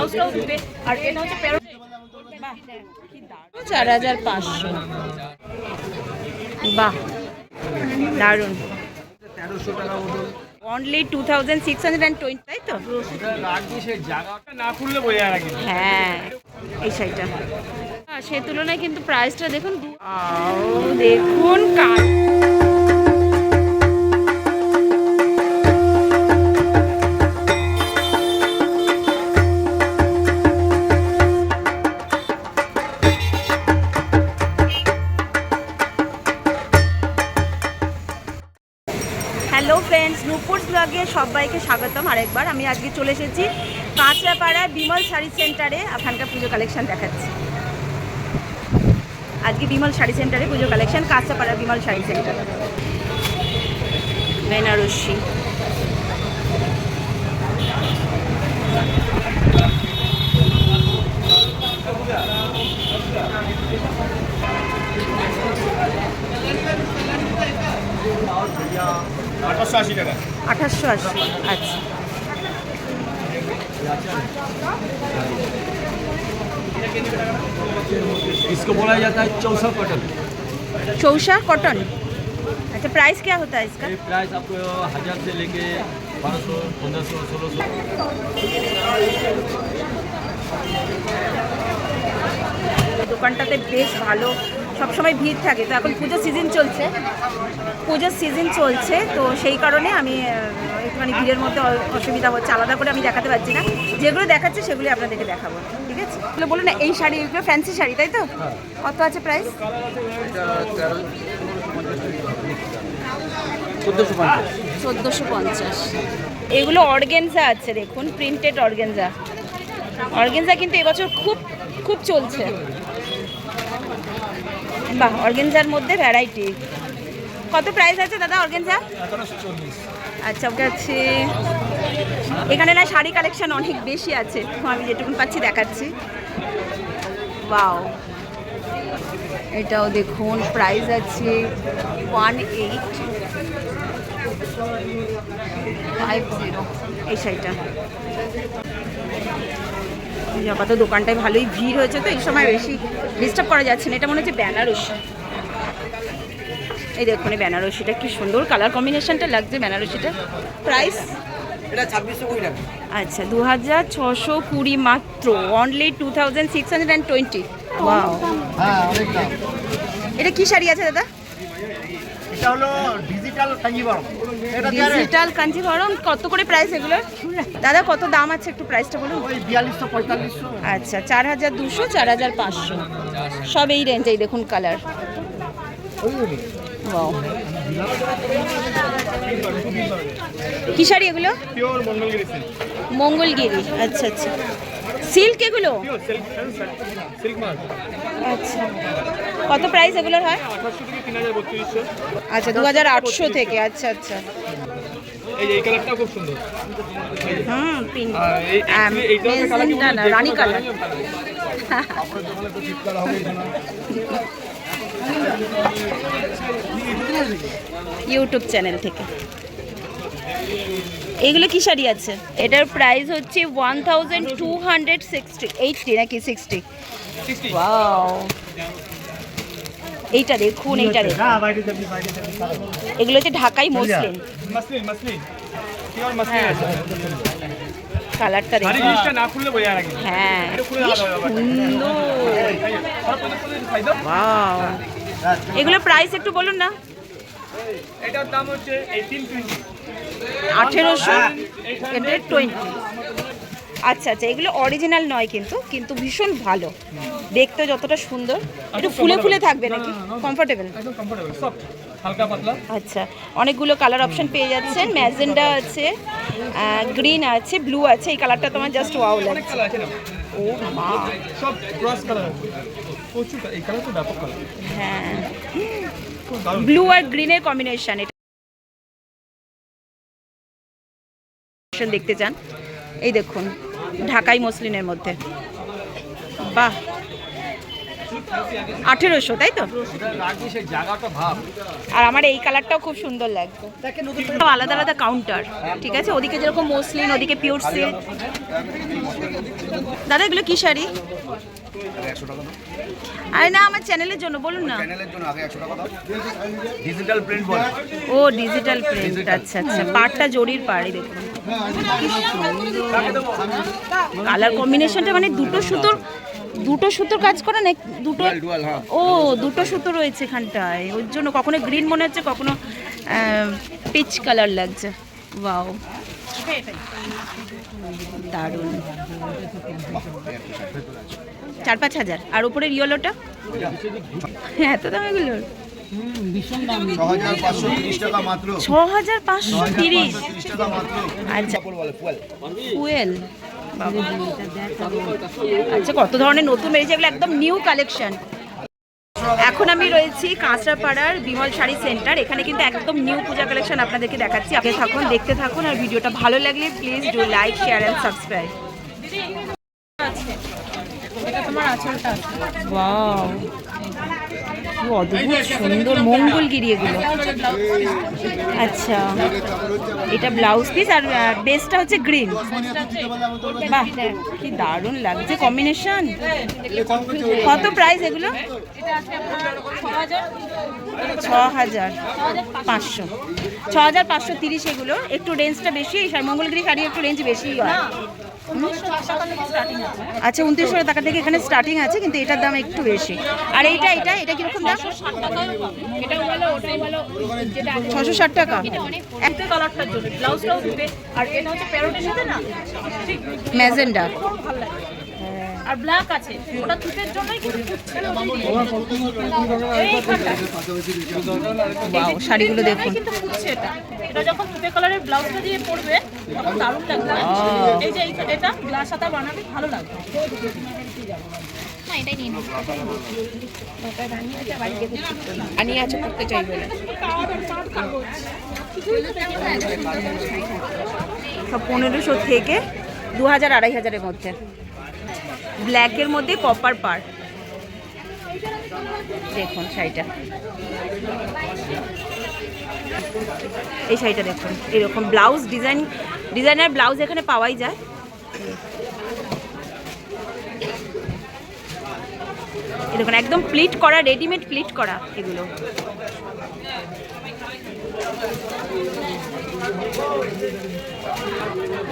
ব্লাউজটাও দিবে। আর এটা হচ্ছে 4500। বাহ, দারুণ। 1300 টাকা বদল অনলি 2620, তাই তো? রাখবি সেই জায়গাটা না খুললে বোঝা যাবে। হ্যাঁ, এই শাড়িটা সে তুলনায় কিন্তু প্রাইসটা দেখুন। দেখুন কাজ। হ্যালো ফ্রেন্ডস, নূপুরস ব্লগে সবাইকে স্বাগতম আরেকবার। আমি আজকে চলে এসেছি কাঁচরাপাড়া বিমল শাড়ি সেন্টারে। ওখানকার পুজো কালেকশন দেখাচ্ছি। আজকে বিমল শাড়ি সেন্টারে পুজো কালেকশন, কাঁচরাপাড়া বিমল শাড়ি সেন্টার। বেনারসি, আঠাশশো আশি টাকা। 2880। আচ্ছা, इसको बोला जाता है चौसा कॉटन। चौसा कॉटन। अच्छा, प्राइस क्या होता है इसका? ये प्राइस आपको 1000 से लेके 1200, 1500, 1600। দোকানটাতে বেশ ভালো, সবসময় ভিড় থাকে। তো এখন পুজোর সিজন চলছে, তো সেই কারণে আমি একটুখানি ভিড়ের মধ্যে অসুবিধা হচ্ছে। আলাদা করে আমি দেখাতে পারছি না, যেগুলো দেখাচ্ছে সেগুলি আপনাদেরকে দেখাবো, ঠিক আছে? এগুলো বলুন না, এই শাড়ি, এগুলো ফ্যান্সি শাড়ি, তাই তো? কত আছে প্রাইস? 1450। এগুলো অর্গেনজা আছে, দেখুন প্রিন্টেড অর্গেনজা। অর্গেনজা কিন্তু এবছর খুব চলছে। বাহ, অর্গেনজার মধ্যে ভ্যারাইটি। কত প্রাইস আছে দাদা অর্গেনজা? 1740। আচ্ছা, ওকে আছে। এখানে না শাড়ি কালেকশন অনেক বেশি আছে, তো আমি যেটুকুন পাচ্ছি দেখাচ্ছি। ওয়াও, এটাও দেখুন প্রাইস আছে 1850। এই শাড়িটা আপাতত দোকানটায় ভালোই ভিড় হয়েছে, তো এই সময় বেশি ডিস্টার্ব করা যাচ্ছে না। এটা মনে হচ্ছে বেনারসি। এই দেখুন, এই বেনারসিটা কি সুন্দর কালার কম্বিনেশনটা লাগছে বেনারসিটা। প্রাইস এটা 2620 টাকা। আচ্ছা, 2620 মাত্র, অনলি 2620। ওয়াও, হ্যাঁ, অনেক দাম। এটা কি শাড়ি আছে দাদা? এটা হলো ডিজিটাল কাঞ্জিভারম। এটা ডিজিটাল কাঞ্জিভরম। কত করে প্রাইস এগুলো দাদা? কত দাম আছে একটু প্রাইসটা বলুন। ওই 4200 4500। আচ্ছা, 4200, 4500 সব এই রেঞ্জেই। দেখুন কালার। ওয়াও, কি শাড়ি এগুলো? Pure Mangalagiri silk. মঙ্গলগিরি। আচ্ছা আচ্ছা, সিল্ক এগুলো? পিওর সিল্ক মাল। আচ্ছা, কত প্রাইস এগুলোর হয়? 1800 থেকে 3000 3200। আচ্ছা, 2800 থেকে। আচ্ছা আচ্ছা, এই কালারটাও খুব সুন্দর। পিঙ্ক, আর এইটা কালার কি বলুন? রানী কালার। আপনার দোকানে তো চিপ কালার হবে না। ইউটিউব চ্যানেল থেকে। এগুলো কি শাড়ি আছে? এটার প্রাইস হচ্ছে 1260 নাকি 60? ওয়াও, এইটা দেখুন, এইটা দেখুন। এগুলো হচ্ছে ঢাকাই মসলিন। পিওর মসলিন আছে। কালারটা শাড়ি দেখুন। জিনিসটা না খুললে বোঝা যাবে না। হ্যাঁ, এটা খুলে কি আলাদা ব্যাপার। সুন্দর। ওয়াও, এগুলো প্রাইস একটু বলুন না। এটার দাম হচ্ছে 1820। 1800, এটা 20। আচ্ছা আচ্ছা, এগুলো অরিজিনাল নয় কিন্তু ভীষণ ভালো দেখতে, যতটা সুন্দর। একটু ফুলে ফুলে থাকবে নাকি? কমফোর্টেবল, একদম কমফোর্টেবল, সফট, হালকা পাতলা। আচ্ছা, অনেকগুলো কালার অপশন পেয়ে যাচ্ছেন। ম্যাজেন্ডা আছে, গ্রিন আছে, ব্লু আছে। এই কালারটা তোমার জাস্ট ওয়াও অনেক লাগছে। কালার আছে না, ও মা, সব ক্রস কালার আছে। প্রচুর এই কালার তো ব্যাপক কালার। হ্যাঁ, খুব দারুণ। ব্লু আর গ্রিনের কম্বিনেশন। এটা দেখতে চান? এই দেখুন, ঢাকাই মসলিনের মধ্যে। বাহ, 1800, তাই তো? ওটা রাখি সেই জায়গাটা ভাব। আর আমার এই কালারটাও খুব সুন্দর লাগছে। সব আলাদা আলাদা কাউন্টার, ঠিক আছে? ওদিকে যেরকম মসলিন, ওদিকে পিওর সিল্ক। দাদা এগুলো কি শাড়ি? 100 টাকা দাও। আরে না, আমার চ্যানেলের জন্য বলুন না। চ্যানেলের জন্য আগে 100 টাকা দাও। ডিজিটাল প্রিন্ট বল। ও ডিজিটাল প্রিন্ট, আচ্ছা আচ্ছা। পাড়টা জরির পাড়ি, দেখুন কি সুন্দর কালার কম্বিনেশনটা, মানে দুটো সুতোর কাজ করে না, দুটো। ডুয়াল, হ্যাঁ। ও দুটো সুতো রয়েছে এখানটায়, ওর জন্য কখনো গ্রিন মনে হচ্ছে, কখনো পিচ কালার লাগছে। ওয়াও, দারুণ। 4-5 হাজার। আর উপরের ইয়েলোটা এত দাম এগুলো? 6530 টাকা মাত্র। 6530 টাকা মাত্র। আচ্ছা, বলে ফুয়েল। ফুয়েল। আচ্ছা, কত ধরনের নতুন বেরিয়েছে, এগুলো একদম নিউ কালেকশন। এখন আমি রয়েছি কাঁচরাপাড়ার বিমল শাড়ি সেন্টার। এখানে কিন্তু একদম নিউ পূজা কালেকশন আপনাদেরকে দেখাচ্ছি। আগে থাকুন, দেখতে থাকুন, আর ভিডিওটা ভালো লাগলে please do like, share and subscribe. Wow, কি অদ্ভুত সুন্দর মঙ্গলগিরি এগুলো। আচ্ছা, এটা ব্লাউজ পিস, আর বেসটা হচ্ছে গ্রিন। বাহ, কি দারুণ লাগছে কম্বিনেশন। কত প্রাইস এগুলো? 6500। 6530 এগুলো। একটু রেঞ্জটা বেশি, মঙ্গলগিরি শাড়ি একটু রেঞ্জ বেশি হয়। আচ্ছা, 2900 টাকা থেকে এখানে স্টার্টিং আছে, কিন্তু এটার দাম একটু বেশি। আর এটা কিরকম দাম? 660 টাকা। একটা কালারটার জন্য ব্লাউজটাও দিবে, আর এটা হচ্ছে প্যারোটের সাথে না ঠিক ম্যাজেন্ডা খুব ভালো লাগে। আর ব্ল্যাক আছে, ওটা তুতের জন্যই কিন্তু এইখানটা ওয়াও, শাড়িগুলো দেখুন। কিন্তু ফুটছে এটা। এটা যখন তুতে কালারের ব্লাউজটা দিয়ে পরবে তখন দারুণ লাগবে। এই যে এটা গ্লাস হাতা বানাবে, ভালো লাগবে। আনি আছে করতে চাইবে না সব 1500 থেকে 2000-2500-এর মধ্যে। ব্ল্যাকের মধ্যে কপার পাড়, দেখুন শাড়িটা। এই শাড়িটা দেখুন, এরকম ব্লাউজ ডিজাইনার ব্লাউজ এখানে পাওয়াই যায়। দেখুন একদম প্লিট করা, রেডিমেড প্লিট করা এগুলো।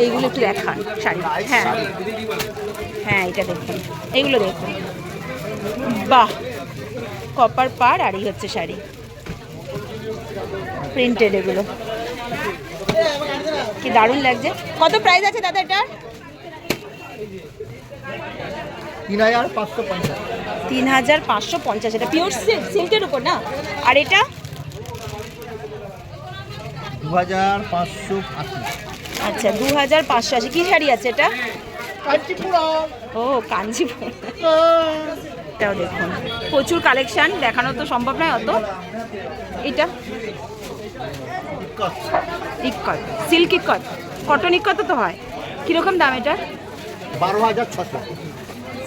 এইগুলো একটু দেখান শাড়ি। হ্যাঁ হ্যাঁ, এটা দেখুন, এইগুলো দেখুন। বাহ, কপার পাড়, আর এই হচ্ছে শাড়ি প্রিন্টেড। এগুলো কি দারুণ লাগছে। কত প্রাইস আছে দাদা এটার? 3550। এটা পিওর সিল্কের উপর না? আর এটা 2580। আচ্ছা, 2580। কি শাড়ি আছে এটা? ও কাঞ্জিপুরম। এটাও দেখুন, প্রচুর কালেকশন, দেখানো তো সম্ভব নয় অত। এটা ইক্কত, সিল্ক ইক্কত, কটন ইক্কত তো হয়। কিরকম দাম এটা? 12600।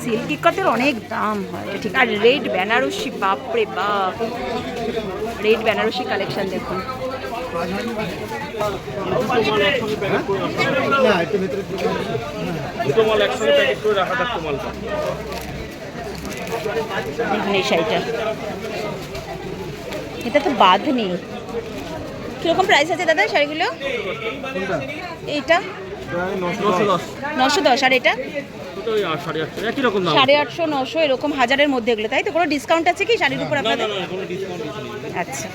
সিল্ক ইক্কতের অনেক দাম হয়, ঠিক। আর রেড বেনারসি, বাপরে বাপ, রেড বেনারসি কালেকশন দেখুন। দেখুন এই শাড়িটা, এটা তো বাদ নেই। কিরকম প্রাইস আছে দাদা শাড়িগুলো? এইটা 910। আর এটা 850, 900, এরকম 1000-এর মধ্যে এগুলো, তাই তো? কোনো ডিসকাউন্ট আছে কি শাড়ির উপর আপনাদের? আচ্ছা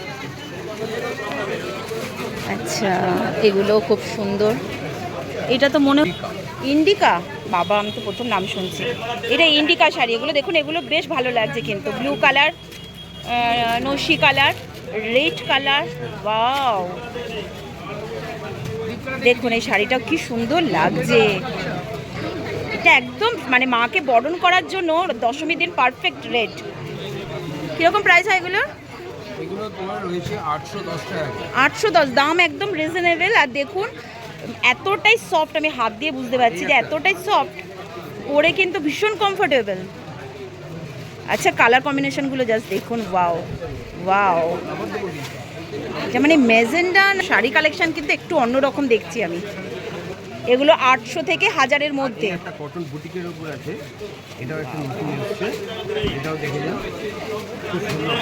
আচ্ছা, এগুলো খুব সুন্দর। এটা তো মনে ইন্ডিকা, বাবা আমি তো প্রথম নাম শুনছি। এটা ইন্ডিকা শাড়ি। এগুলো দেখুন, এগুলো বেশ ভালো লাগছে কিন্তু। ব্লু কালার, নসি কালার, রেড কালার। ওয়াও, দেখুন এই শাড়িটা কি সুন্দর লাগছে। এটা একদম মানে মাকে বরণ করার জন্য দশমীর দিন পারফেক্ট রেড। কিরকম প্রাইস হয় এগুলো? এগুলো তোমার রয়েছে 810 টাকা। 810, দাম একদম রিজনেবল। আর দেখুন এতটাই সফট, আমি হাত দিয়ে বুঝতে পারছি যে এতটাই সফট, পরে কিন্তু ভীষণ কমফোর্টেবল। আচ্ছা কালার কম্বিনেশনগুলো জাস্ট দেখুন, ওয়াও ওয়াও, এটা মানে মেজেন্ডা শাড়ি কালেকশন কিন্তু একটু অন্যরকম দেখছি আমি। এগুলো 800 থেকে 1000-এর মধ্যে। একটা কটন বুটিকের উপর আছে, এটাও একটু নতুন এসেছে, এটাও দেখে যান, খুব সুন্দর।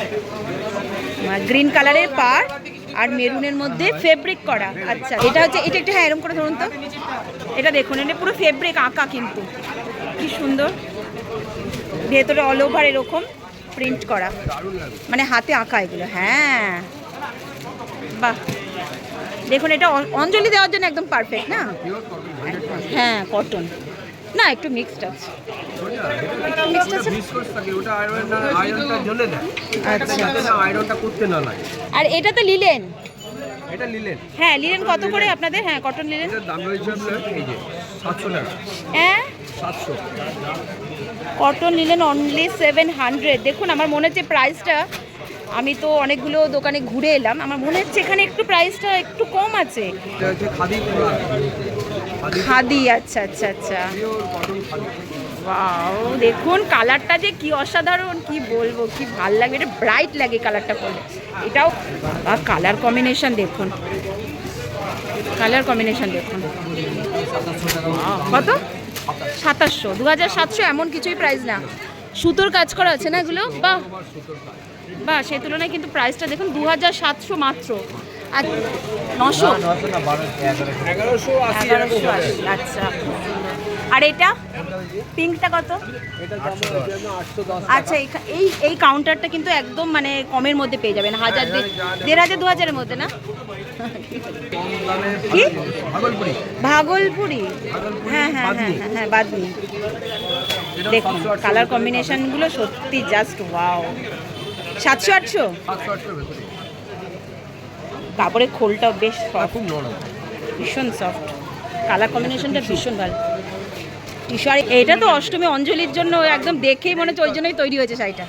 গ্রিন কালারের পার আর মেরুনের মধ্যে ফেব্রিক করা। আচ্ছা এটা হচ্ছে, এটা একটু হ্যাঁ এরকম করে ধরুন তো, এটা দেখুন, এটা পুরো ফেব্রিক আঁকা, কিন্তু কি সুন্দর, ভেতরে অল ওভার এরকম প্রিন্ট করা, মানে হাতে আঁকা এগুলো। হ্যাঁ বাহ, দেখুন এটা অঞ্জলি দেওয়ার জন্য একদম পারফেক্ট না? হ্যাঁ কটন না, একটু মিক্সড আছে, মিক্সড আছে। আচ্ছা আয়রনটা করতে না লাগে। আর এটা তো লিলেন, এটা নিলেন, হ্যাঁ লিলেন কত করে আপনাদের? হ্যাঁ কটন লিলেন এটার দাম রয়েছে আপনার এই যে 700 টাকা। হ্যাঁ 700 কটন লিলেন অনলি 700। দেখুন আমার মনে হচ্ছে প্রাইসটা, আমি তো অনেকগুলো দোকানে ঘুরে এলাম, আমার মনে হচ্ছে এখানে একটু প্রাইসটা একটু কম আছে। এটা হচ্ছে খাদি পুরা, খাদি, আচ্ছা আচ্ছা আচ্ছা, ওয়াও দেখুন কালারটা যে কি অসাধারণ, কি বলবো, কি ভাল লাগে, এটা ব্রাইট লাগে কালারটা করলে। এটাও কালার কম্বিনেশন দেখুন, কালার কম্বিনেশন দেখুন, কত? 2700, 2700, এমন কিছুই প্রাইস না। সুতোর কাজ করা আছে না এগুলো, বাহ বাহ, সেই তুলনায় কিন্তু প্রাইসটা দেখুন 2700 মাত্র। আর 900, 1180, আচ্ছা। আর এটা পিঙ্কটা কত? আচ্ছা এই কাউন্টারটা কিন্তু একদম মানে কমের মধ্যে পেয়ে যাবেন, 1000, 1500, 2000-এর মধ্যে না? কি ভাগলপুরি? হ্যাঁ হ্যাঁ হ্যাঁ হ্যাঁ হ্যাঁ, বাদনি। দেখুন কালার কম্বিনেশনগুলো সত্যি জাস্ট ওয়াও। 700-800 কাপড়ের খোলটাও বেশ খুব নরম, ভীষণ সফট, কালার কম্বিনেশনটা ভীষণ ভালো। টি শার্ট এটা তো অষ্টমী অঞ্জলির জন্য একদম দেখেই মনে হচ্ছে ওই জন্যই তৈরি হয়েছে শাড়িটা।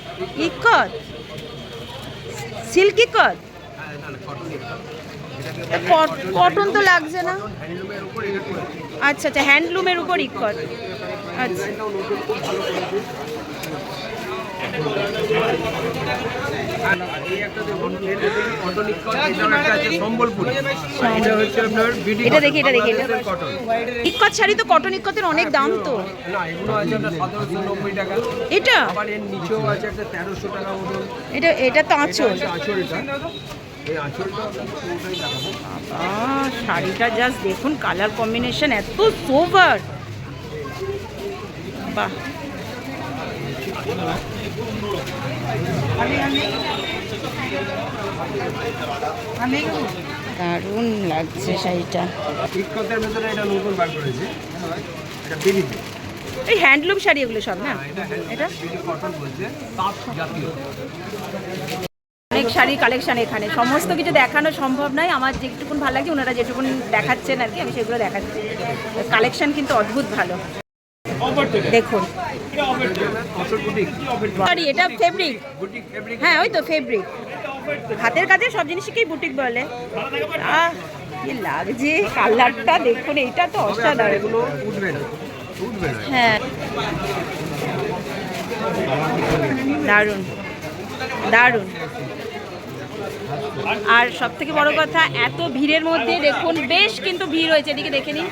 ইকত, সিল্ক ইকত, কটন তো লাগছে না? আচ্ছা আচ্ছা, হ্যান্ডলুমের উপর ইকত, আচ্ছা। এটা দেখি, এটা দেখি, ইক্কত শাড়ি তো, কটন ইক্কতের অনেক দাম তো। এটা এটা এটা তো আঁচল, শাড়িটা জাস্ট দেখুন, কালার কম্বিনেশন এত সোভার, বাহ। দারুণ লাগছে শাড়িটা। এই হ্যান্ডলুম শাড়ি এগুলো সব না? এটা অনেক শাড়ি কালেকশন এখানে, সমস্ত কিছু দেখানো সম্ভব নয়। আমার যেটুকুন ভালো লাগে, ওনারা যেটুকুন দেখাচ্ছেন আর কি, আমি সেগুলো দেখাচ্ছি। কালেকশন কিন্তু অদ্ভুত ভালো, দেখুন। সরি এটা ফেব্রিক, হ্যাঁ ওই তো ফেব্রিক, হাতের কাজে সব জিনিসকেই বুটিক বলে। কি লাগছে কালারটা দেখুন, এইটা তো অসাধারণ। হ্যাঁ দারুণ দারুণ। আর সব থেকে বড় কথা, এত ভিড়ের মধ্যে দেখুন, বেশ কিন্তু ভিড় হয়েছে, এদিকে দেখে নিন,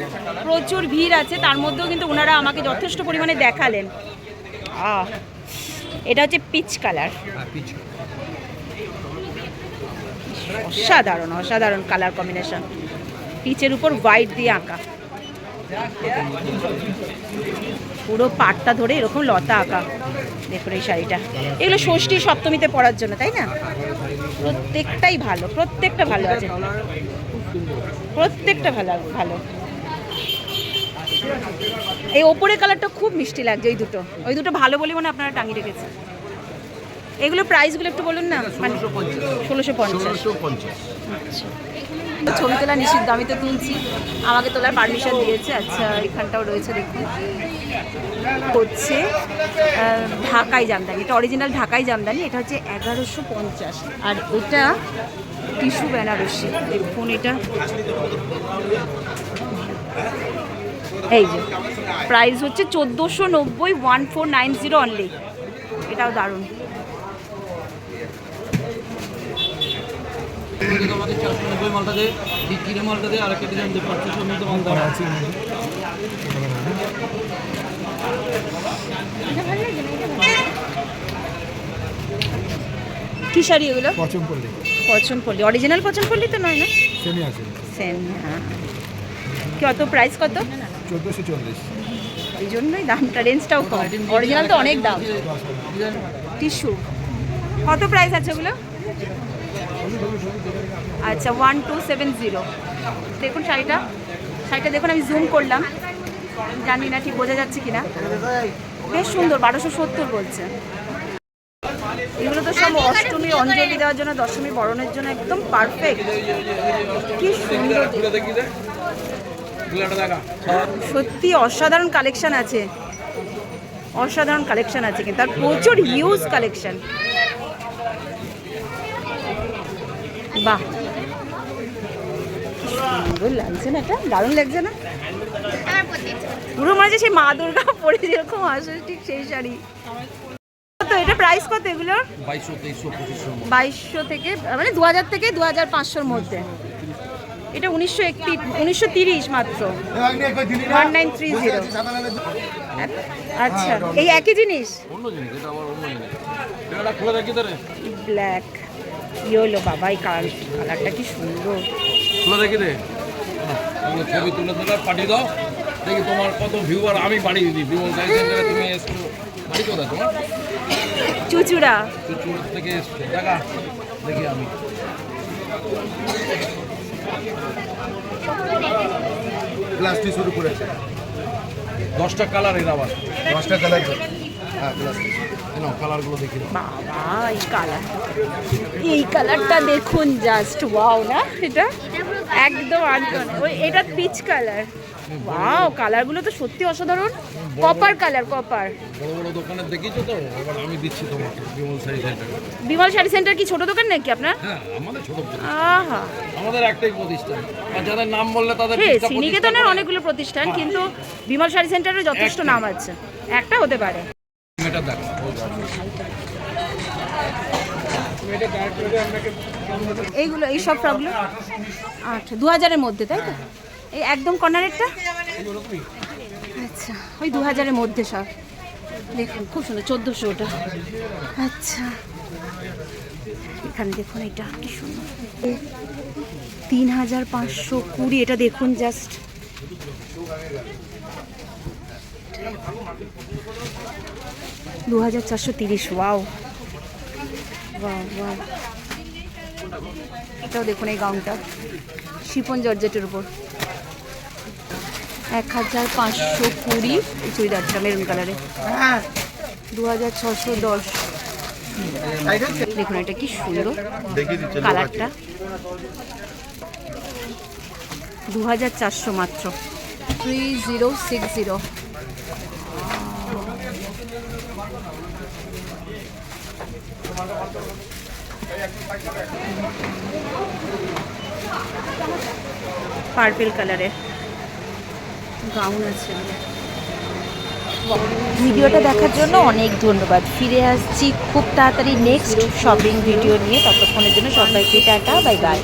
প্রচুর ভিড় আছে, তার মধ্যেও কিন্তু ওনারা আমাকে যথেষ্ট পরিমাণে দেখালেন। এটা হচ্ছে পিচ কালার, অসাধারণ অসাধারণ কালার কম্বিনেশন, পিচের উপর হোয়াইট দিয়ে আঁকা, পুরো পাটটা ধরে এরকম লতা আঁকা। দেখুন এই শাড়িটা, এগুলো ষষ্ঠী সপ্তমীতে পরার জন্য, তাই না? প্রত্যেকটাই ভালো, প্রত্যেকটা ভালো আছে, প্রত্যেকটা ভালো ভালো। এই ওপরের কালারটা খুব মিষ্টি লাগছে, ওই দুটো ভালো বলে মনে আপনারা টাঙিয়ে রেখেছে। এগুলো প্রাইসগুলো একটু বলুন না। মানে 1650। আচ্ছা, ছবি তোলা নিষিদ্ধ, আমি তো তুলছি, আমাকে তোলার পারমিশন দিয়েছে। আচ্ছা এখানটাও রয়েছে, দেখুন হচ্ছে ঢাকাই জামদানি, এটা অরিজিনাল ঢাকাই জামদানি, এটা হচ্ছে 1150। আর এটা টিস্যু বেনারসি, দেখুন এটা এই যে প্রাইস হচ্ছে 1490, 1490 অনলি। এটাও দারুণ। আমাদের 490 মালটা দে, কিনে মালটা দে, আর একটা ডিজাইন দে, 500 মধ্যে মাল দেওয়া আছে। কি শাড়ি এগুলো? পচমপল্লি পছনপল্লি, অরিজিনাল পছনপল্লি তো নয় না? সেমি আছে, সেম, হ্যাঁ। কত প্রাইস কত? 1440। এই জন্যই দামটা, রেঞ্জটাও কম। অরিজিনাল তো অনেক দাম। টিস্যু কত প্রাইস আছে ওগুলো? আচ্ছা 1270। দেখুন শাড়িটা, শাড়িটা দেখুন, আমি জুম করলাম, জানি না ঠিক বোঝা যাচ্ছে কিনা। বেশ সুন্দর, 1270 বলছে। এগুলো তো সব অষ্টমী অঞ্জলি দেওয়ার জন্য, দশমী বরণের জন্য একদম পারফেক্ট। কি সুন্দর, সত্যি অসাধারণ কালেকশন আছে, অসাধারণ কালেকশন আছে, কিন্তু আর প্রচুর হিউজ কালেকশন। বাহ, কি সুন্দর লাগছে না, এটা দারুণ লাগছে না? পুরো মনে হচ্ছে সেই মা দুর্গা পরে যেরকম আসে ঠিক সেই শাড়ি। তো এটা প্রাইস কত এগুলোর? 2200, 2300, 2500। 2200 থেকে মানে 2000 থেকে 2500-র মধ্যে। এটা 1930 মাত্র, 1930। আচ্ছা, এই একই জিনিস? অন্য জিনিস, এটা আবার অন্য জিনিস। এটা খুলে দেখি তারে, ব্ল্যাক ইয়েলো। বাবা, এই কালারটা কি সুন্দর। খুলে দেখি দে, ছবি তুলে দিলে পাঠিয়ে দাও, দেখি তোমার কত ভিউয়ার আমি বাড়িয়ে দিই। বিমল সাইজ সেন্টারে তুমি এসছো, বাড়ি কোথায় তোমার? চুচুড়া। চুচুড় থেকে এসছো, দেখা দেখি আমি। গ্লাসটি শুরু করেছে 10টা কালার, এর আবার 10টা কালার। হ্যাঁ, গ্লাস কালারগুলো দেখি দাও। বাবা, এই কালারটা দেখুন, জাস্ট ওয়াও না? এটা একদম আনকমন। ওই এটা পিচ কালার। ওয়াও, কালারগুলো তো সত্যি অসাধারণ। Copper colour, copper. বড় বড় দোকানে দেখিয়েছো তো, এবার আমি দিচ্ছি তোমাকে বিমল শাড়ি সেন্টারে। বিমল শাড়ি সেন্টার কি ছোট দোকান নাকি আপনার? হ্যাঁ, আমাদের ছোট প্রতিষ্ঠান। আহা, আমাদের একটাই প্রতিষ্ঠান, আর যাদের নাম বললে তাদের হ্যাঁ, 20টা শ্রীনিকেতনের প্রতিষ্ঠান। অনেকগুলো প্রতিষ্ঠান, কিন্তু বিমল শাড়ি সেন্টারের যথেষ্ট নাম আছে। একটা হতে পারে। এটা দেখো, এইগুলো, এই সব ফ্রকগুলো 2000-এর মধ্যে, তাই তো? এই একদম কর্নারেরটা? আচ্ছা, ওই 2000-এর মধ্যে সব। দেখুন খুব সুন্দর, 1400 ওটা। আচ্ছা, এখানে দেখুন, এটা কি সুন্দর, 3520। এটা দেখুন জাস্ট, $2430। Wow wow wow. এটাও দেখুন, এই গাউনটা শিফন জর্জেটের উপর, 1520। এই চুড়িদারটা মেরুন কালারে 2610। দেখুন এটা কি সুন্দর কালারটা, 2400 মাত্র, 3060। পার্পল কালারের গাউন আছে। ভিডিওটা দেখার জন্য অনেক ধন্যবাদ। ফিরে আসছি খুব তাড়াতাড়ি নেক্সট শপিং ভিডিও নিয়ে। ততক্ষণের জন্য সবাইকে টাটা, বাই বাই।